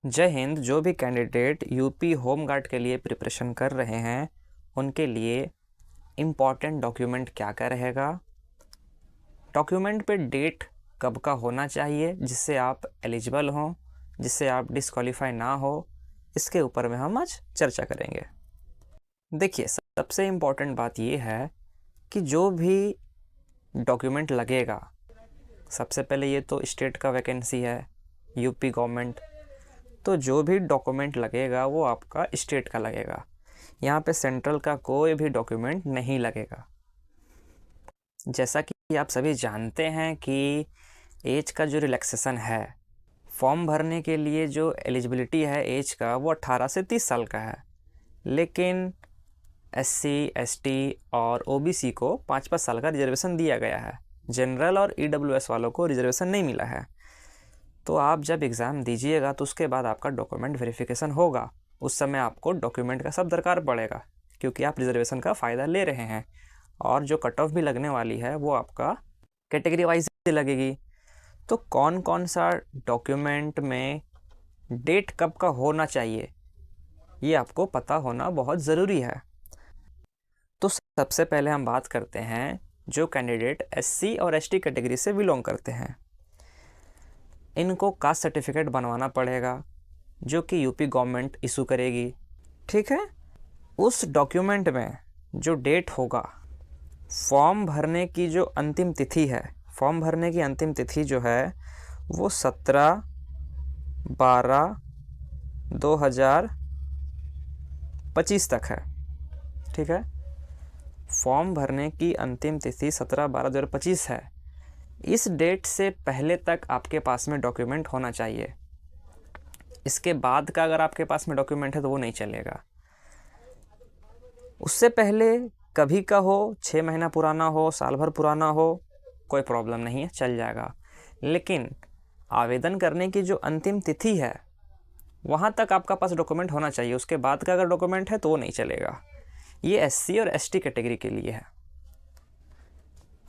जय हिंद। जो भी कैंडिडेट यूपी होम गार्ड के लिए प्रिपरेशन कर रहे हैं उनके लिए इम्पॉर्टेंट डॉक्यूमेंट क्या क्या रहेगा, डॉक्यूमेंट पे डेट कब का होना चाहिए जिससे आप एलिजिबल हों, जिससे आप डिस्क्वालीफाई ना हो, इसके ऊपर में हम आज चर्चा करेंगे। देखिए, सबसे इम्पॉर्टेंट बात ये है कि जो भी डॉक्यूमेंट लगेगा, सबसे पहले ये तो स्टेट का वैकेंसी है, यूपी गवर्नमेंट, तो जो भी डॉक्यूमेंट लगेगा वो आपका स्टेट का लगेगा। यहाँ पे सेंट्रल का कोई भी डॉक्यूमेंट नहीं लगेगा। जैसा कि आप सभी जानते हैं कि एज का जो रिलैक्सेशन है, फॉर्म भरने के लिए जो एलिजिबिलिटी है एज का, वो 18 से 30 साल का है, लेकिन SC, ST और OBC को 5-5 साल का रिजर्वेशन दिया गया है। जनरल और EWS वालों को रिजर्वेशन नहीं मिला है। तो आप जब एग्ज़ाम दीजिएगा तो उसके बाद आपका डॉक्यूमेंट वेरिफिकेशन होगा। उस समय आपको डॉक्यूमेंट का सब दरकार पड़ेगा, क्योंकि आप रिजर्वेशन का फ़ायदा ले रहे हैं। और जो कट ऑफ भी लगने वाली है वो आपका कैटेगरी वाइज लगेगी। तो कौन कौन सा डॉक्यूमेंट में डेट कब का होना चाहिए, ये आपको पता होना बहुत ज़रूरी है। तो सबसे पहले हम बात करते हैं जो कैंडिडेट SC और ST कैटेगरी से बिलोंग करते हैं। इनको कास्ट सर्टिफिकेट बनवाना पड़ेगा जो कि यूपी गवर्नमेंट इशू करेगी, ठीक है। उस डॉक्यूमेंट में जो डेट होगा, फॉर्म भरने की जो अंतिम तिथि है, फॉर्म भरने की अंतिम तिथि जो है वो 17/12/2025 तक है, ठीक है। फॉर्म भरने की अंतिम तिथि 17/12/2025 है। इस डेट से पहले तक आपके पास में डॉक्यूमेंट होना चाहिए। इसके बाद का अगर आपके पास में डॉक्यूमेंट है तो वो नहीं चलेगा। उससे पहले कभी का हो, 6 महीना पुराना हो, साल भर पुराना हो, कोई प्रॉब्लम नहीं है, चल जाएगा। लेकिन आवेदन करने की जो अंतिम तिथि है वहाँ तक आपका पास डॉक्यूमेंट होना चाहिए। उसके बाद का अगर डॉक्यूमेंट है तो वो नहीं चलेगा। ये SC और ST कैटेगरी के लिए है।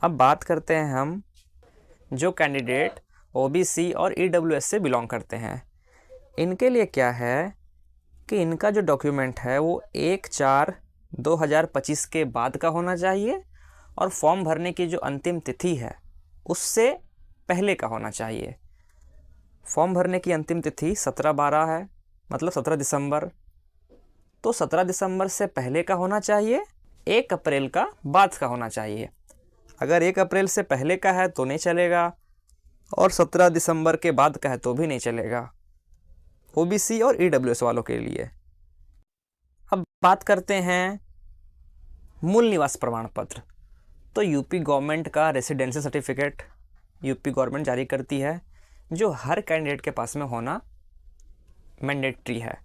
अब बात करते हैं हम जो कैंडिडेट OBC और EWS से बिलोंग करते हैं। इनके लिए क्या है कि इनका जो डॉक्यूमेंट है वो 1/4/2025 के बाद का होना चाहिए और फॉर्म भरने की जो अंतिम तिथि है उससे पहले का होना चाहिए। फॉर्म भरने की अंतिम तिथि 17/12 है, मतलब 17 दिसंबर। तो 17 दिसंबर से पहले का होना चाहिए, 1 अप्रैल का बाद का होना चाहिए। अगर 1 अप्रैल से पहले का है तो नहीं चलेगा, और 17 दिसंबर के बाद का है तो भी नहीं चलेगा, OBC और EWS वालों के लिए। अब बात करते हैं मूल निवास प्रमाण पत्र। तो यूपी गवर्नमेंट का रेसिडेंशियल सर्टिफिकेट यूपी गवर्नमेंट जारी करती है, जो हर कैंडिडेट के पास में होना मैंडेटरी है।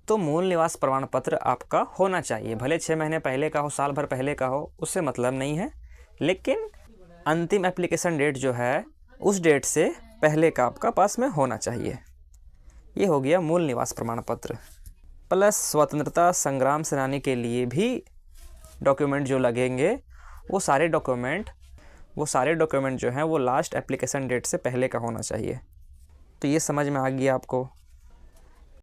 तो मूल निवास प्रमाण पत्र आपका होना चाहिए, भले 6 महीने पहले का हो, साल भर पहले का हो, उससे मतलब नहीं है, लेकिन अंतिम एप्लीकेशन डेट जो है उस डेट से पहले का आपका पास में होना चाहिए। ये हो गया मूल निवास प्रमाण पत्र। प्लस स्वतंत्रता संग्राम सेनानी के लिए भी डॉक्यूमेंट जो लगेंगे वो सारे डॉक्यूमेंट जो हैं वो लास्ट एप्लीकेशन डेट से पहले का होना चाहिए। तो ये समझ में आ गया आपको।